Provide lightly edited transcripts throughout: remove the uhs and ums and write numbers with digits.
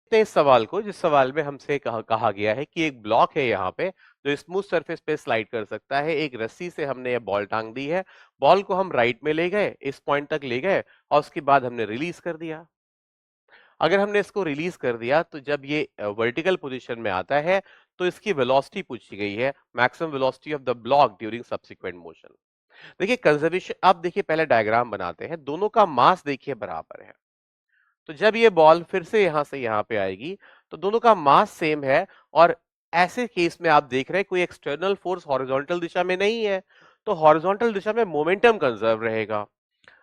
देखते हैं इस सवाल को, जिस सवाल में हमसे कहा गया है कि एक ब्लॉक है यहाँ पे जो स्मूथ सरफेस पे स्लाइड कर सकता है। एक रस्सी से हमने ये बॉल टांग दी है, बॉल को हम राइट में ले गए, इस पॉइंट तक ले गए और उसके बाद हमने रिलीज कर दिया। अगर हमने इसको रिलीज कर दिया तो जब ये वर्टिकल पोजीशन में आता है तो इसकी वेलोसिटी पूछी गई है, maximum velocity of the block during subsequent motion. देखिए कंजर्वेशन, आप देखिए पहले डायग्राम बनाते हैं, दोनों का मास देखिए बराबर है। तो जब ये बॉल फिर से यहां से यहां पे आएगी तो दोनों का मास सेम है और ऐसे केस में आप देख रहे हैं कोई एक्सटर्नल फोर्स हॉरिजॉन्टल दिशा में नहीं है, तो हॉरिजॉन्टल दिशा में मोमेंटम कंजर्व रहेगा।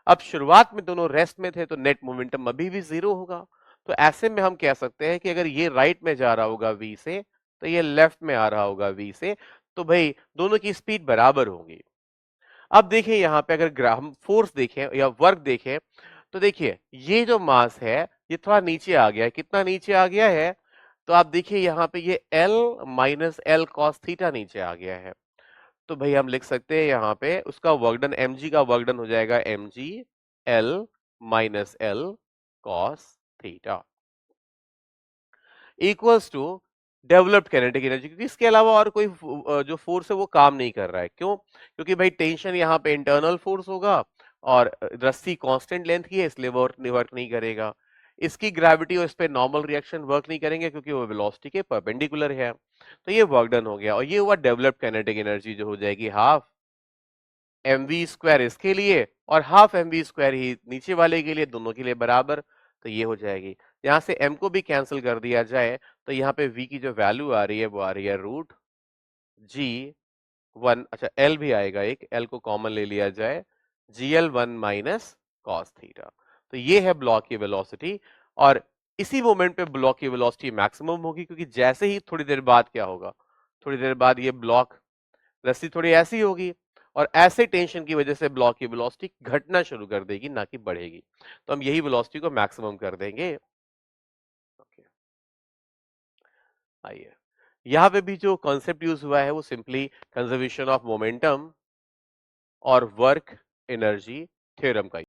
अब शुरुआत में दोनों रेस्ट में थे तो नेट मोमेंटम अभी भी जीरो होगा। तो ऐसे में हम कह सकते हैं कि अगर ये राइट में जा रहा होगा v से तो ये लेफ्ट में आ रहा होगा v से, तो भाई दोनों की स्पीड बराबर होगी। अब देखिए यहाँ पे अगर हम फोर्स देखें या वर्क देखें तो देखिए ये जो मास है ये थोड़ा नीचे आ गया है। कितना नीचे आ गया है? तो आप देखिए यहाँ पे ये L minus L cos theta नीचे आ गया है। तो भाई हम लिख सकते हैं यहाँ पे उसका वर्कडन mg का वर्कडन हो जाएगा mg L minus L cos theta equals to developed kinetic energy, क्योंकि इसके अलावा और कोई जो फोर्स है वो काम नहीं कर रहा है। क्यों? क्योंकि भाई टेंशन यहाँ पे इंटरनल फोर्स होगा और रस्सी कांस्टेंट लेंथ की है इसलिए वर्क नहीं करेगा। इसकी ग्रेविटी और इस पे नॉर्मल रिएक्शन वर्क नहीं करेंगे क्योंकि वो वेलोसिटी के परपेंडिकुलर है। तो ये वर्क डन हो गया और ये हुआ डेवलप्ड काइनेटिक एनर्जी जो हो जाएगी हाफ mv स्क्वायर इसके लिए और हाफ mv स्क्वायर ही नीचे वाले के लिए, दोनों के लिए बराबर। तो ये हो जाएगी। यहां से m को भी कैंसिल कर दिया जाए तो यहाँ पे v की जो वैल्यू आ रही है वो आ रही है रूट जी वन, अच्छा l भी आएगा, एक l को कॉमन ले लिया जाए, gl1 माइनस कॉस थीटा। तो ये है ब्लॉक की वेलोसिटी और इसी मोमेंट पे ब्लॉक की वेलोसिटी मैक्सिमम होगी, क्योंकि जैसे ही थोड़ी देर बाद क्या होगा, थोड़ी देर बाद ये ब्लॉक रस्सी थोड़ी ऐसी होगी और ऐसे टेंशन की वजह से ब्लॉक की वेलोसिटी घटना शुरू कर देगी, ना कि बढ़ेगी। तो हम यही वेलोसिटी को मैक्सिमम कर देंगे। ओके, आइए यहाँ पे भी जो कॉन्सेप्ट यूज हुआ है वो सिंपली कंजर्वेशन ऑफ मोमेंटम और वर्क एनर्जी थ्योरम का